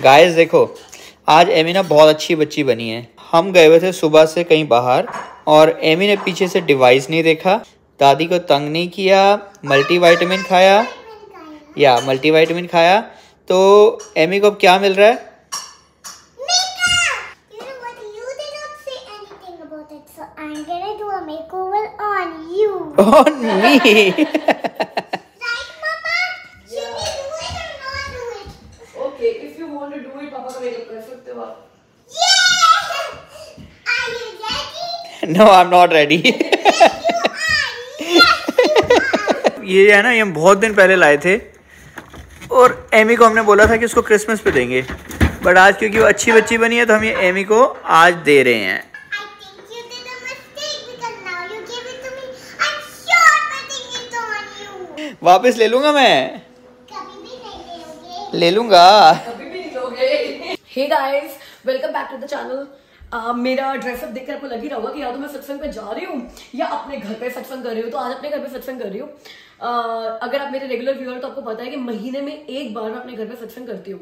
Guys देखो, आज Amy ना बहुत अच्छी बच्ची बनी है। हम गए हुए थे सुबह से कहीं बाहर और एमी ने पीछे से डिवाइस नहीं देखा, दादी को तंग नहीं किया, मल्टीविटामिन खाया। तो एमी को अब क्या मिल रहा है? On me. No, I'm not ready. ये है ना, ये हम बहुत दिन पहले लाए थे और एमी को हमने बोला था कि उसको क्रिसमस पे देंगे, बट आज क्योंकि वो अच्छी बच्ची बनी है तो हम ये एमी को आज दे रहे हैं। वापस ले लूंगा मैं, कभी भी नहीं ले लूंगा। कभी भी नहीं लोगे। Hey guys, welcome back to the channel. मेरा ड्रेसअप देखकर आपको लग ही रहा होगा कि या तो मैं सत्संग पे जा रही हूँ या अपने घर पे सत्संग कर रही हूँ। तो आज अपने घर पे सत्संग कर रही हूँ। अगर आप मेरे रेगुलर व्यूअर तो आपको पता है कि महीने में एक बार मैं अपने घर पे सत्संग करती हूँ।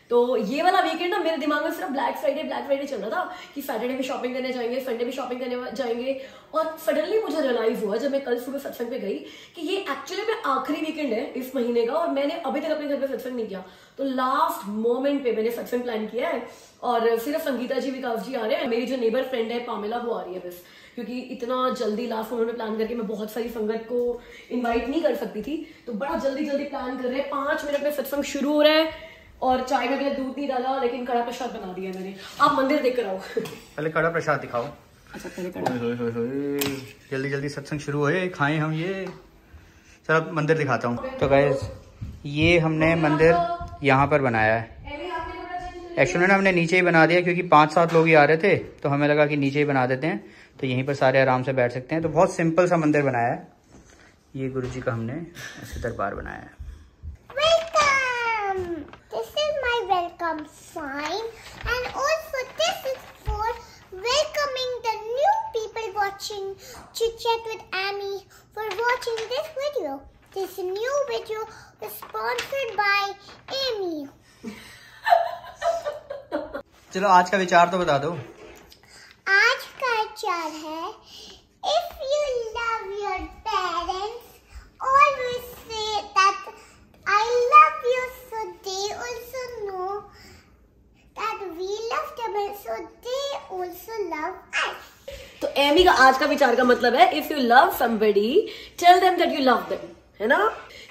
तो ये वाला वीकेंड ना मेरे दिमाग में सिर्फ ब्लैक फ्राइडे चल रहा था कि सैटरडे भी शॉपिंग करने जाएंगे, संडे भी शॉपिंग करने जाएंगे। और सडनली मुझे रियलाइज हुआ जब मैं कल सुबह सत्संग पे गई कि ये एक्चुअली में आखिरी वीकेंड है इस महीने का और मैंने अभी तक अपने घर पे सत्संग नहीं किया। तो लास्ट मोमेंट पे मैंने सत्संग प्लान किया है और सिर्फ संगीता जी, विकास जी आ रहे हैं। मेरी जो नेबर फ्रेंड है पामेला, वो आ रही है बस, क्योंकि इतना जल्दी लास्ट उन्होंने प्लान करके मैं बहुत सारी संगत को इनवाइट नहीं कर सकती थी। तो बड़ा जल्दी प्लान कर रहे हैं। 5 मिनट में सत्संग शुरू हो रहा है और चाय में मैंने दूध नहीं डाला, लेकिन कड़ा प्रसाद बना दिया मैंने। आप मंदिर देख कर आओ। पहले कड़ा प्रसाद दिखाओ। अच्छा, पहले कड़ा। जल्दी सत्संग शुरू होए, खाएं हम ये। चलो मंदिर दिखाता हूँ। तो गाइस ये हमने मंदिर यहाँ पर बनाया है। एक्चुअली ना हमने नीचे ही बना दिया क्योंकि 5-7 लोग ही आ रहे थे, तो हमें लगा कि नीचे ही बना देते हैं तो यहीं पर सारे आराम से बैठ सकते हैं। तो बहुत सिंपल सा मंदिर बनाया है। ये गुरु जी का हमने ऐसे दरबार बनाया है। This is my welcome sign, and also this is for welcoming the new people watching Chit Chat with Amy for watching this video. This new video is sponsored by Amy. चलो आज का विचार तो बता दो। आज का विचार है, if you love your parents, always say that I love you, so they also know that we love them, so they also love us. तो एमी का आज का विचार का मतलब है, if you love somebody, tell them that you love them, है ना।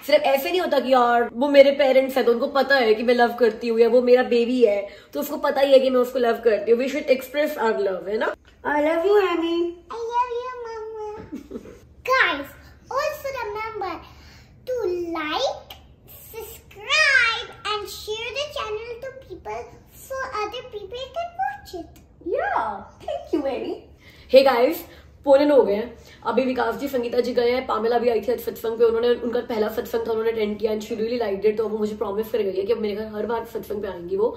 सिर्फ ऐसे नहीं होता कि यार वो मेरे पेरेंट्स है तो उनको पता है कि मैं लव करती हूँ, या वो मेरा बेबी है तो उसको पता ही है कि मैं उसको लव करती हूँ। We should express our love, है ना। I love you Amy. I love you, Mama. Guys, also remember to like, subscribe, and share the channel to people so other people can watch it. Yeah, thank you Amy. Hey guys, 9:15 हो गए हैं। अभी विकास जी, संगीता जी गए हैं, Pamela भी आई थी सत्संग पे। उन्होंने, उनका पहला सत्संग था, उन्होंने अटेंड किया and she really liked it. तो वो मुझे प्रॉमिस कर गई है कि मेरे घर हर बार सत्संग पे आएंगी वो।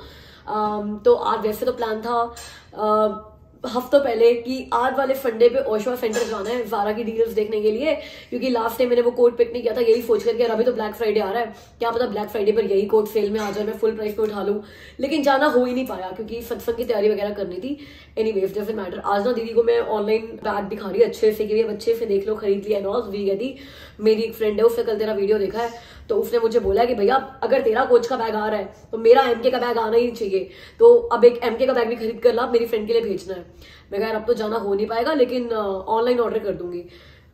तो आज वैसे तो प्लान था हफ्तों पहले कि आज वाले संडे पे ओशवा सेंटर जाना है ज़ारा की डील्स देखने के लिए, क्योंकि लास्ट टाइम मैंने वो कोट पिक नहीं किया था यही सोच करके। अभी तो ब्लैक फ्राइडे आ रहा है, क्या पता ब्लैक फ्राइडे पर यही कोट सेल में आ जाए, मैं फुल प्राइस पे उठा लूँ। लेकिन जाना हो ही नहीं पाया क्योंकि सत्संग की तैयारी वगैरह करनी थी। Anyways doesn't matter. आज ना दीदी को मैं ऑनलाइन बैग दिखा रही अच्छे से कि अच्छे से देख लो, खरीद लिया नॉज। दी कहती मेरी एक फ्रेंड है, उसने कल तेरा वीडियो देखा है तो उसने मुझे बोला कि भैया अगर तेरा कोच का बैग आ रहा है तो मेरा एमके का बैग आना ही चाहिए, तो अब एक एमके का बैग भी खरीद कर ला, मेरी फ्रेंड के लिए भेजना है। मैं कह अब तो जाना हो नहीं पाएगा लेकिन ऑनलाइन ऑर्डर कर दूंगी।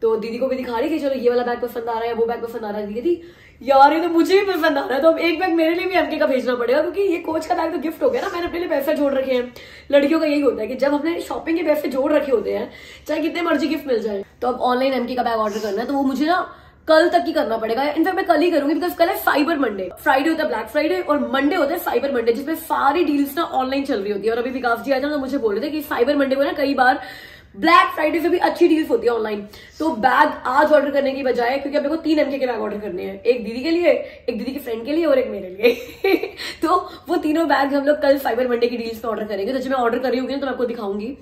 तो दीदी को भी दिखा रही थी, चलो ये वाला बैग पसंद आ रहा है, वो बैग पसंद आ रहा है। दीदी थी यार ये तो मुझे भी पसंद आ रहा है, तो अब एक बैग मेरे लिए भी एमके का भेजना पड़ेगा क्योंकि ये कोच का बैग तो गिफ्ट हो गया ना। मैंने अपने लिए पैसे जोड़ रखे हैं। लड़कियों का यही होता है कि जब हमने शॉपिंग के पैसे जोड़ रखे होते हैं, चाहे कितने मर्जी गिफ्ट मिल जाए, तो अब ऑनलाइन एमके का बैग ऑर्डर करना है तो वो मुझे ना कल तक ही करना पड़ेगा। इनफैक्ट मैं कल ही करूंगी बिकॉज कल है साइबर मंडे। फ्राइडे होता है ब्लैक फ्राइडे और मंडे होता है साइबर मंडे, जिसमें सारी डील्स ना ऑनलाइन चल रही होती है। और अभी विकास जी आए तो मुझे बोल रहे थे कि साइबर मंडे को ना कई बार ब्लैक फ्राइडे से भी अच्छी डील्स होती है ऑनलाइन। तो बैग आज ऑर्डर करने की बजाय, क्योंकि अब मेरे को 3 एमके के बैग ऑर्डर करने हैं, एक दीदी के लिए, एक दीदी की फ्रेंड के लिए और एक मेरे लिए तो वो तीनों बैग हम लोग कल साइबर मंडे की डील्स पे ऑर्डर करेंगे। तो जब मैं ऑर्डर कर रही होगी तो मैं आपको दिखाऊंगी।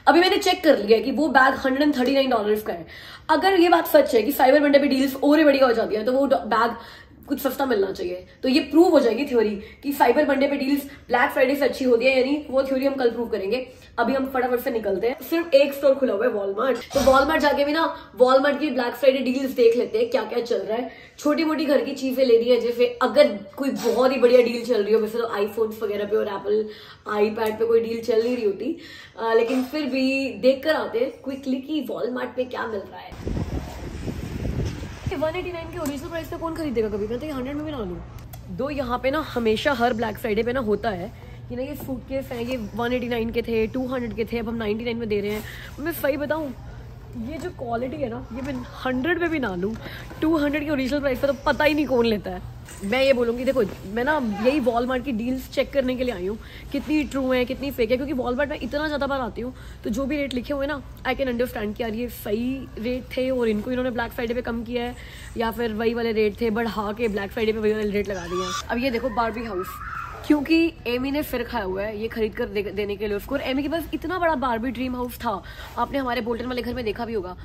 अभी मैंने चेक कर लिया कि वो बैग $139 का है। अगर ये बात सच है कि साइबर मंडे पे डील्स और बढ़िया हो जाती है तो वो बैग कुछ सस्ता मिलना चाहिए। तो ये प्रूव हो जाएगी थ्योरी कि साइबर मंडे पे डील्स ब्लैक फ्राइडे से अच्छी होती है, यानी वो थ्योरी हम कल प्रूव करेंगे। अभी हम फटाफट से निकलते हैं। सिर्फ एक स्टोर खुला हुआ है, वॉलमार्ट। तो वॉलमार्ट जाके भी ना वॉलमार्ट की ब्लैक फ्राइडे डील्स देख लेते हैं क्या क्या चल रहा है। छोटी मोटी घर की चीजें लेनी है, जैसे अगर कोई बहुत ही बढ़िया डील चल रही हो, वैसे तो आईफोन्स वगैरह पे और एप्पल आईपैड पे कोई डील चल नहीं रही होती, लेकिन फिर भी देख कर आते हैं क्विकली कि वॉलमार्ट पे क्या मिल रहा है। 189 के ओरिजिनल प्राइस पे कौन खरीदेगा कभी? मैं तो 100 में भी ना लूं। दो यहाँ पे ना हमेशा हर ब्लैक फ्राइडे पे ना होता है कि ना ये सूटकेस हैं, ये 189 के थे, 200 के थे, अब हम 99 में दे रहे हैं। मैं सही बताऊं, ये जो क्वालिटी है ना, ये मैं 100 में भी ना लूं, 200 की ओरिजिनल प्राइस पे तो पता ही नहीं कौन लेता है। मैं ये बोलूँगी, देखो मैं ना यही वॉलमार्ट की डील्स चेक करने के लिए आई हूँ, कितनी ट्रू है कितनी फेक है, क्योंकि वॉलमार्ट में इतना ज़्यादा बार आती हूँ तो जो भी रेट लिखे हुए ना आई कैन अंडरस्टैंड कि यार ये सही रेट थे और इनको इन्होंने ब्लैक फ्राइडे पे कम किया है, या फिर वही वाले रेट थे बढ़ा के ब्लैक फ्राइडे पे वही वाले रेट लगा दिए हैं। अब ये देखो बार्बी हाउस, क्योंकि एमी ने फिर खाया हुआ है ये खरीद कर देने के लिए उसको, और एमी के पास इतना बड़ा बार्बी ड्रीम हाउस था, आपने हमारे बोल्टन वाले घर में देखा भी होगा।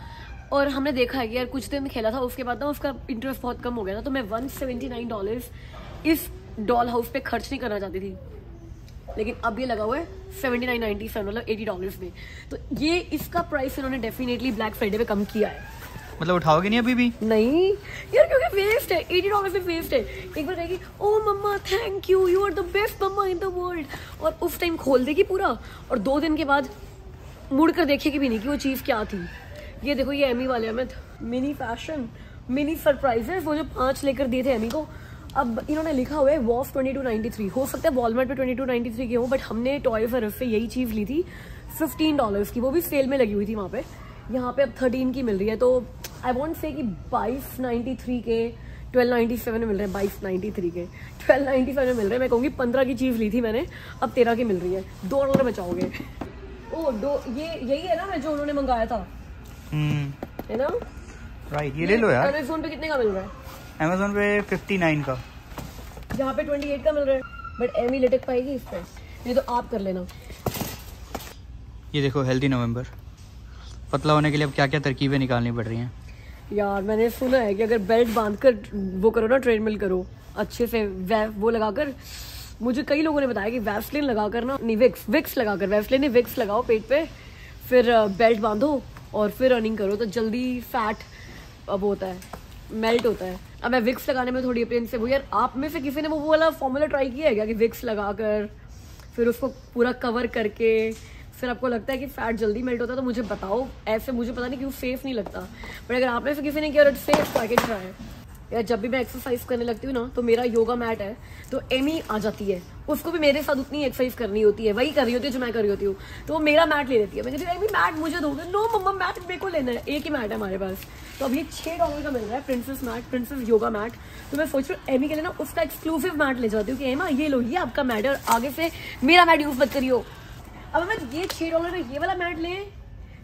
और हमने देखा है कि यार कुछ दिन खेला था, उसके बाद ना उसका इंटरेस्ट बहुत कम हो गया था। तो मैं $179 इस डॉल हाउस पे खर्च नहीं करना चाहती थी, लेकिन अब ये लगा हुआ है $79.97, मतलब $80 में। तो ये इसका प्राइस इन्होंने डेफिनेटली ब्लैक फ्राइडे पे कम किया है। मतलब उठाओगे नहीं अभी भी? नहीं यार, क्योंकि वेस्ट है, $80 में वेस्ट है। एक बार कहेगी oh mama thank you, you are the best mama in the world, और उस टाइम खोल देगी पूरा, और 2 दिन के बाद मुड़ कर देखेगी भी नहीं कि वो चीज़ क्या थी। ये देखो ये एमी वाले Amit mini fashion mini surprises, वो जो 5 लेकर दिए थे एमी को, अब इन्होंने लिखा हुआ है वॉफ 2293। हो सकता है वॉलमार्ट पे 2293 के हो, बट हमने टॉयज आर अस से यही चीज़ ली थी $15 की, वो भी सेल में लगी हुई थी वहाँ पे। यहाँ पे अब 13 की मिल रही है, तो आई वॉन्ट से कि 2293 के 1297 में मिल रहे हैं, 2293 के 1297 में मिल रहे हैं। मैं कहूँगी 15 की चीज़ ली थी मैंने, अब 13 की मिल रही है, $2 बचाओगे। ये यही है ना जो उन्होंने मंगाया था, है ना? राइट, ये ले लो यार। अमेज़न पे कितने का मिल रहा है? अमेज़न पे 59 का, यहाँ पे 28 का मिल रहा है, बट एमी लटक पाएगी इस पे, नहीं तो आप कर लेना। ये देखो हेल्दी नवंबर, पतला होने के लिए अब क्या क्या तरकीबें निकालनी पड़ रही हैं यार। मैंने सुना है कि अगर बेल्ट बांध कर वो करो ना, ट्रेडमिल करो अच्छे से, वो लगाकर, मुझे कई लोगों ने बताया कि वैसलिन लगाकर ना, नहीं विक्स लगाकर, वैसलिन नहीं विक्स लगाओ पेट पे, फिर बेल्ट बांधो और फिर रनिंग करो तो जल्दी फैट अब होता है, मेल्ट होता है। अब मैं विक्स लगाने में थोड़ी अपने से वो, यार आप में से किसी ने वो वाला फॉर्मूला ट्राई किया है क्या कि विक्स लगाकर फिर उसको पूरा कवर करके फिर आपको लगता है कि फैट जल्दी मेल्ट होता है? तो मुझे बताओ, ऐसे मुझे पता नहीं क्यों सेफ नहीं लगता, बट अगर आप में से किसी ने किया सेफ पैकेज ट्राई। यार जब भी मैं एक्सरसाइज करने लगती हूँ ना, तो मेरा योगा मैट है, तो एमी आ जाती है, उसको भी मेरे साथ उतनी एक्सरसाइज करनी होती है, वही कर रही होती है जो मैं कर रही होती हूँ, तो वो मेरा मैट ले लेती है। मैं कहती हूँ एमी मैट मुझे दोगे? नो मम्मा मैट मेरे को लेना है, एक ही मैट है हमारे पास। तो अब ये $6 का मिल रहा है princess mat, princess yoga mat. तो मैं सोच रही हूँ एमी के लिए ना उसका एक्सक्लूसिव मैट ले जाती हूँ कि एमा ये लो, ये आपका मैट है और आगे से मेरा मैट यूज मत करियो। अब मैं ये $6 में ये वाला मैट लें,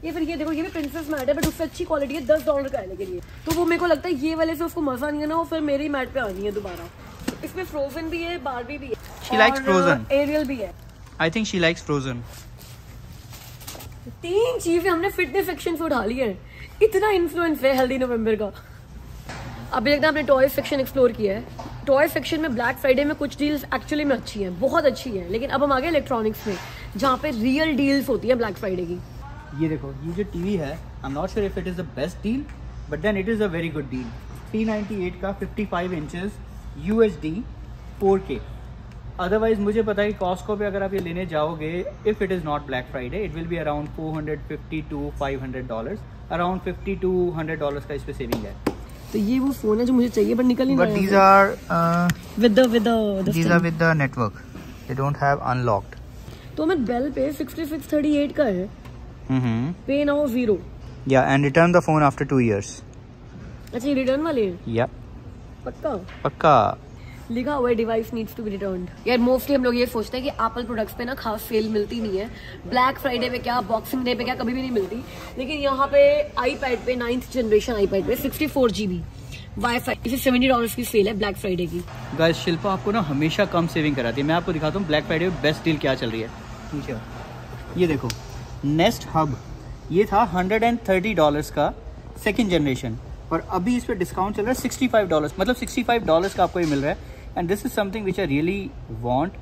ये फिर ये देखो ये भी प्रिंसेस मैट है, बट उससे अच्छी क्वालिटी है, $10 का है लेकिन ये, तो वो मेरे को लगता है ये वाले से उसको मजा नहीं है ना, वो फिर मेरी मैट पे आनी है दोबारा। इसमें फ्रोजन भी है, बार्बी भी है, She likes Frozen. एरियल भी है। I think she likes Frozen. 3 चीजें हमने फिटनेस सेक्शन से उठा ली है, इतना इन्फ्लुएंस है हेल्दी नवंबर का। अभी तक हमने टॉय सेक्शन एक्सप्लोर किया है। टॉय सेक्शन में ब्लैक फ्राइडे में कुछ डील्स एक्चुअली में अच्छी हैं, बहुत अच्छी हैं, लेकिन अब हम आ गए इलेक्ट्रॉनिक्स में, जहाँ पे रियल डील्स होती है ब्लैक फ्राइडे की। ये देखो ये जो टीवी है, I am not sure if it is the best deal, but then it is a very good deal. 398 का 55 इंचेस UHD 4K। अदरवाइज मुझे पता है कि कॉस्को पे अगर आप ये लेने जाओगे, if it is not black Friday, it will be around $450 to $500, around $50 to $100 का इस पे सेविंग है। तो ये वो फोन है जो मुझे चाहिए, बट निकल नहीं रहा है। But these are with the network. They don't have unlocked. तो मैं बेल पे 6638 का है, पे now 0। Yeah, and return the phone after 2 years. अच्छा ये रिटर्न वाले हैं? Yeah. पक्का लिखा हुआ है device needs to be returned. यार मोस्टली हम लोग ये सोचते हैं कि एप्पल प्रोडक्ट्स पे ना खास सेल मिलती नहीं है, ब्लैक फ्राइडे पे क्या, बॉक्सिंग डे पे क्या, कभी भी नहीं मिलती। लेकिन यहाँ पे आईपैड पे 9th जनरेशन आईपैड पे 64 GB वाईफाई, इसे $70 की सेल है ब्लैक फ्राइडे की। गाइस शिल्पा आपको ना हमेशा कम सेविंग कराती है। मैं आपको दिखाता हूँ ब्लैक फ्राइडे में बेस्ट डील क्या चल रही है। नीचे ये देखो Nest Hub, ये था $130 का 2nd जनरेशन, और अभी इस पर डिस्काउंट चल रहा है $65, मतलब $65 का आपको ये मिल रहा है। And this is something which I really want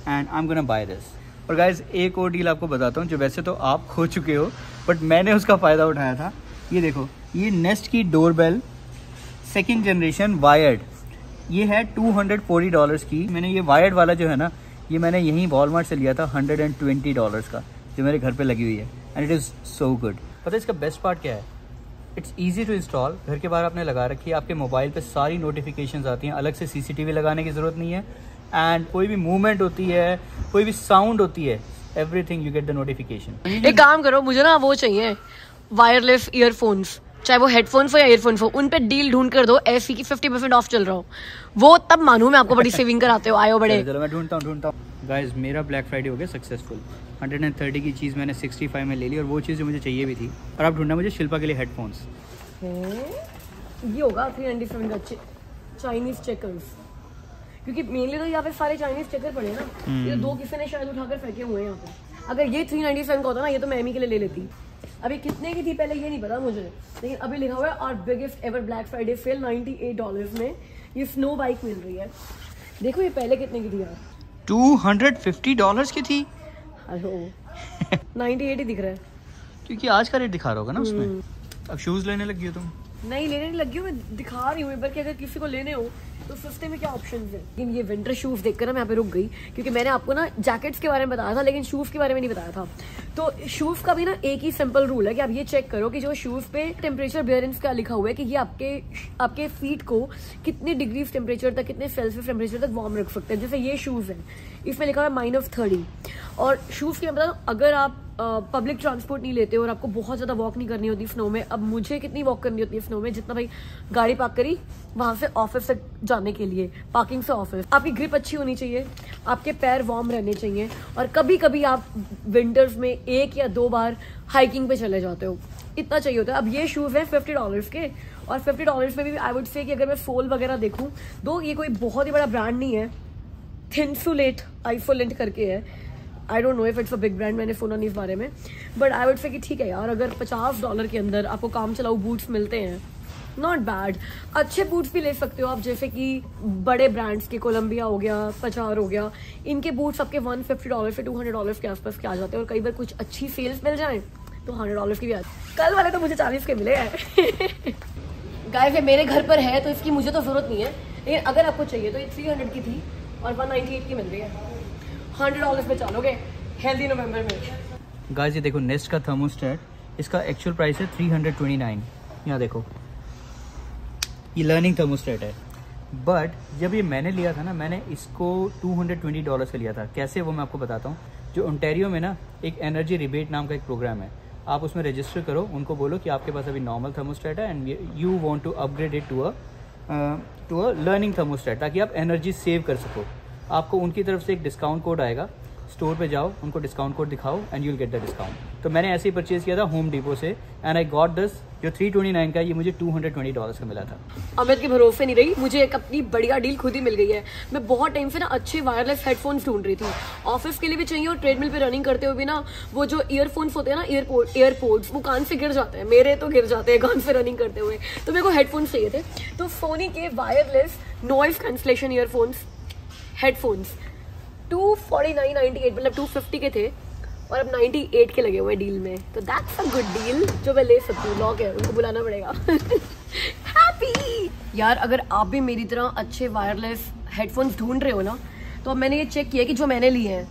and I am gonna by this. और गाइज एक और डील आपको बताता हूँ जो वैसे तो आप खो चुके हो, बट मैंने उसका फ़ायदा उठाया था। ये देखो, ये नेस्ट की डोरबेल 2nd जनरेशन वायर्ड, ये है $240 की। मैंने ये वायर्ड वाला जो है ना, ये मैंने यहीं वॉलमार्ट से लिया था $120 का, जो मेरे घर पे लगी हुई है। And it is so good. पता है इसका बेस्ट पार्ट क्या है? It's easy to install. घर के बाहर आपने लगा रखी है, आपके मोबाइल पे सारी नोटिफिकेशंस आती हैं, अलग से CCTV लगाने की ज़रूरत नहीं है। एंड कोई भी मूवमेंट होती है, कोई भी साउंड होती है, everything you get the notification. एक काम करो, मुझे ना वो चाहिए वायरलेस ईयरफोन्स, चाहे वो हेडफोन्स हो या ईयरफोन्स हो, उन पे डील ढूंढ कर दो ऐसी की 50% ऑफ चल रहा हो, वो तब मानूं मैं आपको बड़ी सेविंग कराते हो। आयो बड़े। चलो मैं ढूंढता हूँ। गाइज मेरा ब्लैक फ्राइडे हो गया सक्सेसफुल। 130 की चीज़ मैंने 65 में ले ली, और वो चीज़ जो मुझे चाहिए भी थी। और अब ढूंढना मुझे शिल्पा के लिए हेडफोन्स। ये होगा 397 का चाइनीज चेकर्स, क्योंकि मेनली तो यहाँ पे सारे चाइनीज चेकर पड़े हैं ना। ये 2 किसी ने शायद उठाकर फेंके हुए हैं यहाँ पे। अगर ये 397 का होता ना, ये तो मैं एमी के लिए ले लेती। अभी कितने की थी पहले ये नहीं पता मुझे, लेकिन अभी लिखा हुआ है और biggest ever black Friday sale $98 में ये स्नो बाइक मिल रही है। देखो ये पहले कितने की थी यार, $250 की थी। हेलो 98 ही दिख रहा है, क्योंकि आज का रेट दिखा रहा होगा ना उसमें। अब शूज लेने लगी हो तुम? नहीं लेने नहीं लगी हूँ, मैं दिखा रही हूँ। बल्कि अगर किसी को लेने हो तो सस्ते में क्या ऑप्शन है। लेकिन ये विंटर शूज देखकर ना मैं यहाँ पे रुक गई, क्योंकि मैंने आपको ना जैकेट्स के बारे में बताया था, लेकिन शूज के बारे में नहीं बताया था। तो शूज का भी ना एक ही सिंपल रूल है कि आप ये चेक करो कि जो शूज पे टेम्परेचर बियरेंस का लिखा हुआ है कि ये आपके फीट को कितने डिग्री टेम्परेचर तक, कितने सेल्सियस टेम्परेचर तक वार्म रख सकते हैं। जैसे ये शूज है, इसमें लिखा हुआ है -30। और शूज के मतलब अगर आप पब्लिक ट्रांसपोर्ट नहीं लेते हो और आपको बहुत ज़्यादा वॉक नहीं करनी होती स्नो में। अब मुझे कितनी वॉक करनी होती है स्नो में, जितना भाई गाड़ी पार्क करी वहाँ से ऑफिस तक जाने के लिए, पार्किंग से ऑफिस। आपकी ग्रिप अच्छी होनी चाहिए, आपके पैर वार्म रहने चाहिए, और कभी कभी आप विंटर्स में 1 या 2 बार हाइकिंग पे चले जाते हो, इतना चाहिए होता है। अब ये शूज़ हैं $50 के, और $50 में भी आई वुड से कि अगर मैं सोल वगैरह देखूँ, तो ये कोई बहुत ही बड़ा ब्रांड नहीं है, थिनसुलेट आइसोलेंट करके है। I don't know if it's a big brand, मैंने सुना नहीं इस बारे में, बट आई वुड से कि ठीक है यार, अगर $50 के अंदर आपको काम चलाऊ बूट्स मिलते हैं, नॉट बैड। अच्छे बूट्स भी ले सकते हो आप, जैसे कि बड़े ब्रांड्स के, कोलंबिया हो गया, पचार हो गया, इनके बूट्स आपके $150 से $200 के आसपास के आ जाते हैं। और कई बार कुछ अच्छी सेल्स मिल जाए तो $100 की भी आती। कल वाले तो मुझे 40 के मिले हैं। गाइस ये मेरे घर पर है तो इसकी मुझे तो जरूरत नहीं है, लेकिन अगर आपको चाहिए तो ये 300 की थी और 198 की मिल रही है। $100 पे चलोगे हेल्दी नवंबर में। गाइस ये देखो नेस्ट का थर्मोस्टेट, इसका एक्चुअल प्राइस है $329। यहाँ देखो ये लर्निंग थर्मोस्टेट है, बट जब ये मैंने लिया था ना, मैंने इसको $220 का लिया था। कैसे वो मैं आपको बताता हूँ। जो ओंटारियो में ना एक एनर्जी रिबेट नाम का एक प्रोग्राम है, आप उसमें रजिस्टर करो, उनको बोलो कि आपके पास अभी नॉर्मल थर्मोस्टेट है and you want to upgrade it to a learning thermostat, ताकि आप एनर्जी सेव कर सको। आपको उनकी तरफ से एक डिस्काउंट कोड आएगा, स्टोर पे जाओ, उनको डिस्काउंट कोड दिखाओ and you will get the discount. तो मैंने ऐसे ही परचेज किया था होम डिपो से एंड आई गॉट दिस, जो $329 का, ये मुझे $220 का मिला था। अमित के भरोसे नहीं रही, मुझे एक अपनी बढ़िया डील खुद ही मिल गई है। मैं बहुत टाइम से ना अच्छे वायरलेस हेडफोन्स ढूंढ रही थी, ऑफिस के लिए भी चाहिए, और ट्रेडमिल पे रनिंग करते हुए भी ना, वो जो ईयरफोन्स होते हैं ना, एयरपोर्ट्स, वो कान से गिर जाते हैं, मेरे तो गिर जाते हैं कान से रनिंग करते हुए। तो मेरे को हेडफोन्स चाहिए थे, तो सोनी के wireless noise cancellation earphones headphones 249.98 मतलब 250 के थे, और अब 98 के लगे हुए डील में। तो दैट्स अ गुड डील जो मैं ले सकती हूँ। लॉक है, उनको बुलाना पड़ेगा। हैप्पी यार, अगर आप भी मेरी तरह अच्छे वायरलेस हेडफोन्स ढूंढ रहे हो ना, तो अब मैंने ये चेक किया कि जो मैंने लिए हैं,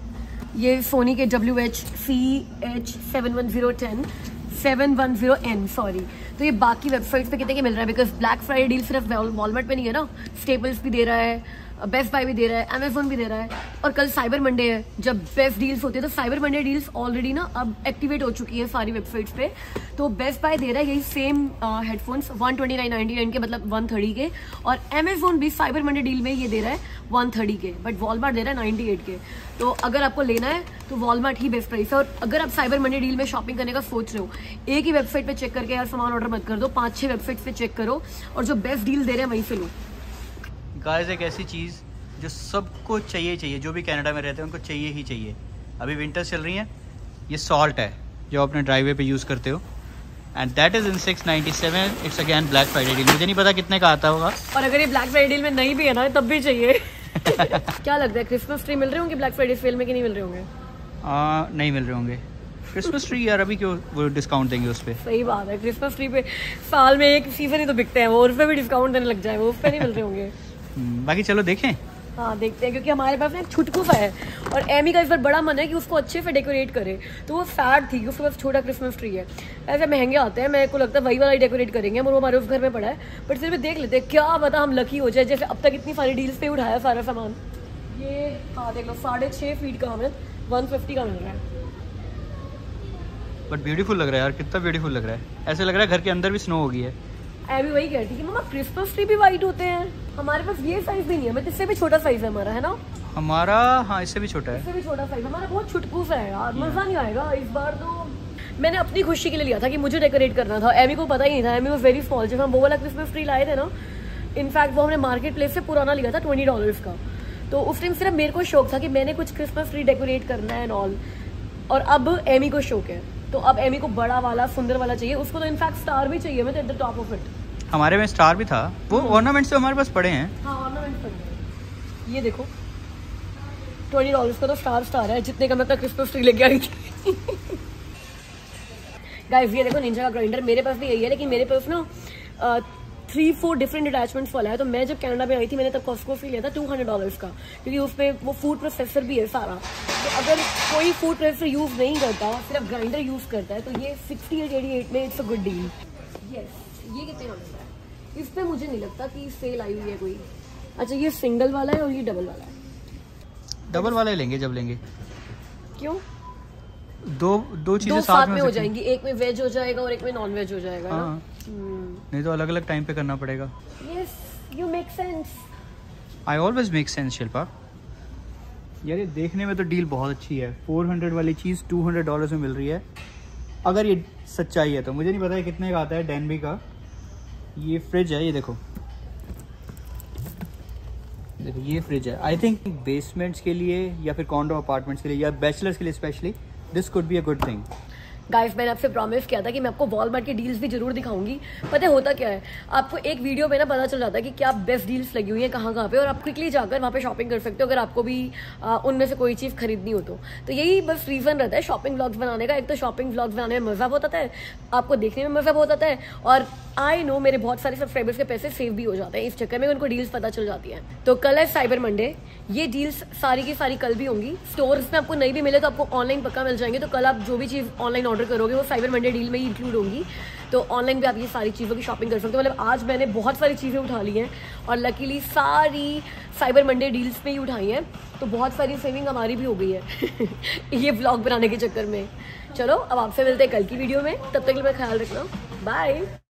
ये सोनी के WH-CH710N सॉरी, तो ये बाकी वेबसाइट्स पे कितने के मिल रहा है, बिकॉज ब्लैक फ्राइडे डील सिर्फ वॉलमार्ट पे नहीं है ना, स्टेपल्स भी दे रहा है, बेस्ट बाय भी दे रहा है, अमेजोन भी दे रहा है, और कल साइबर मंडे है जब बेस्ट डील्स होती है। तो साइबर मंडे डील्स ऑलरेडी ना अब एक्टिवेट हो चुकी है सारी वेबसाइट्स पे। तो बेस्ट बाय दे रहा है यही सेम हेडफोन्स 129.99 के, मतलब 130 के, और अमेजोन भी साइबर मंडे डील में ये दे रहा है 130 के, बट वॉलमार्ट दे रहा है 98 के। तो अगर आपको लेना है तो वॉलमार्ट ही बेस्ट प्राइस है। और अगर आप साइबर मंडे डील में शॉपिंग करने का सोच रहे हो, एक ही वेबसाइट पे चेक करके यार सामान ऑर्डर मत कर दो, 5-6 वेबसाइट पे चेक करो, और जो बेस्ट डील दे रहे हैं वहीं से लो। गाइस एक ऐसी चीज़ जो सबको चाहिए, जो भी कनाडा में रहते हैं उनको चाहिए ही चाहिए। अभी विंटर्स चल रही हैं, ये सॉल्ट है जो अपने ड्राइवे पे यूज़ करते हो, and that is in 697. It's again black Friday deal. मुझे नहीं पता कितने का आता होगा, और अगर ये ब्लैक फ्राइडे डील में नहीं भी है ना तब भी चाहिए. क्या लगता है क्रिसमस ट्री मिल रहे होंगे ब्लैक फ्राइडे सेल में कि नहीं मिल रहे होंगे? नहीं मिल रहे होंगे. क्रिसमस ट्री यार अभी क्यों वो डिस्काउंट देंगे उस पे? सही बात है, क्रिसमस ट्री पे साल में एक सीजन ही तो बिकते हैं वो, उस पे भी डिस्काउंट देने लग जाए, वो उस पे नहीं मिल रहे होंगे. बाकी चलो देखें. हाँ देखते हैं, क्योंकि हमारे पास ना एक छुटकू सा है और एमी का इस बार बड़ा मन है कि उसको अच्छे से डेकोरेट करे. तो वो सैड थी कि उसके पास छोटा क्रिसमस ट्री है. ऐसे महंगे आते हैं, मेरे को लगता है वही वाला ही डेकोरेट करेंगे, वो हमारे उस घर में पड़ा है. बट फिर भी देख लेते हैं, क्या पता हम लकी हो जाए. जैसे अब तक इतनी सारी डील्स पे उठाया सारा सामान. ये हाँ देख लो 6.5 फीट का हमें 150 का मिल रहा है. बट ब्यूटीफुल लग रहा है यार, कितना ब्यूटीफुल लग रहा है. ऐसे लग रहा है घर के अंदर भी स्नो हो गई है. एमी वही कहती है कि मम्मा क्रिसमस ट्री भी वाइट होते हैं. हमारे पास ये साइज भी नहीं है, मतलब इससे भी छोटा साइज है हमारा, है ना? हमारा हाँ इससे भी छोटा है. इससे भी छोटा साइज हमारा. बहुत छुटकूसा है यार, मजा नहीं आएगा इस बार. तो मैंने अपनी खुशी के लिए लिया था कि मुझे डेकोरेट करना था. एमी को पता ही नहीं था. Amy was very small. जब हम वो वाला क्रिसमस ट्री लाए थे ना, इनफैक्ट वो हमने मार्केट प्लेस से पुराना लिया था $20 का. तो उस टाइम सिर्फ मेरे को शौक था कि मैंने कुछ क्रिसमस ट्री डेकोरेट करना है एंड ऑल. और अब एमी को शौक है, तो अब एमी को बड़ा वाला सुंदर वाला चाहिए. उसको तो इनफैक्ट स्टार भी चाहिए, मैं तो at the top of it. हमारे में स्टार भी था. वो ऑर्नामेंट्स तो हमारे पास पड़े हैं. हाँ ऑर्नामेंट्स पड़े हैं. ये देखो $20 का तो स्टार है, जितने का मैं अपना क्रिसमस ट्री लेके आई थी. गाइस ये देखो निंजा का ग्राइंडर. मेरे पास भी यही है, लेकिन मेरे पास ना 3-4 डिफरेंट अटैचमेंट्स वाला है. तो मैं जब कनाडा में आई थी मैंने तब कॉस्को से लिया था $200 का, क्योंकि उसमें वो फूड प्रोसेसर भी है सारा. तो अगर कोई फूड प्रोसेसर यूज़ नहीं करता, सिर्फ ग्राइंडर यूज़ करता है, तो ये 6888 में it's a good deal. Yes. ये कितने का मिलता है? इस पे मुझे नहीं लगता कि सेल आई हुई है कोई. अच्छा ये सिंगल वाला है और ये डबल वाला है. डबल वाला ही लेंगे जब लेंगे. क्यों? दो चीजें साथ में हो जाएंगी. एक में वेज हो जाएगा और एक में नॉन वेज हो जाएगा. हाँ. नहीं तो अलग अलग टाइम पे करना पड़ेगा. Yes you make sense. I always make sense Shilpa. यार ये देखने में तो डील बहुत अच्छी है. 400 वाली चीज़ $200 में मिल रही है. अगर ये सच्चाई है तो मुझे नहीं पता है कितने का आता है. डेनबी का ये फ्रिज है, ये देखो ये फ्रिज है. आई थिंक बेसमेंट्स के लिए या फिर कॉन्डो अपार्टमेंट्स के लिए या बैचलर्स के लिए specially this could be a good thing. Guys मैंने आपसे प्रॉमिस किया था कि मैं आपको वॉलमार्ट की डील्स भी जरूर दिखाऊंगी. पता है होता क्या है, आपको एक वीडियो में ना पता चल जाता है कि क्या बेस्ट डील्स लगी हुई है कहाँ पे, और आप क्विकली जाकर वहाँ पे शॉपिंग कर सकते हो अगर आपको भी उनमें से कोई चीज़ खरीदनी हो तो. यही बस रीज़न रहता है शॉपिंग व्लॉग्स बनाने का. एक तो शॉपिंग व्लॉग्स बनाने में मज़ा बहुत आता है, आपको देखने में मज़ा बहुत आता है, और आई नो मेरे बहुत सारे सब्सक्राइबर्स के पैसे सेव भी हो जाते हैं इस चक्कर में, उनको डील्स पता चल जाती है. तो कल है साइबर मंडे. ये डील्स सारी की सारी कल भी होंगी. स्टोर्स में आपको नहीं भी मिले तो आपको ऑनलाइन पक्का मिल जाएंगे. तो कल आप जो भी चीज़ ऑनलाइन ऑर्डर करोगे वो साइबर मंडे डील में ही इंक्लूड होंगी. तो ऑनलाइन भी आप ये सारी चीज़ों की शॉपिंग कर सकते हो. मतलब आज मैंने बहुत सारी चीज़ें उठा ली हैं और लकीली सारी साइबर मंडे डील्स में ही उठाई हैं. तो बहुत सारी सेविंग हमारी भी हो गई है ये व्लॉग बनाने के चक्कर में. चलो अब आपसे मिलते हैं कल की वीडियो में. तब तक के लिए ख्याल रखना. बाय.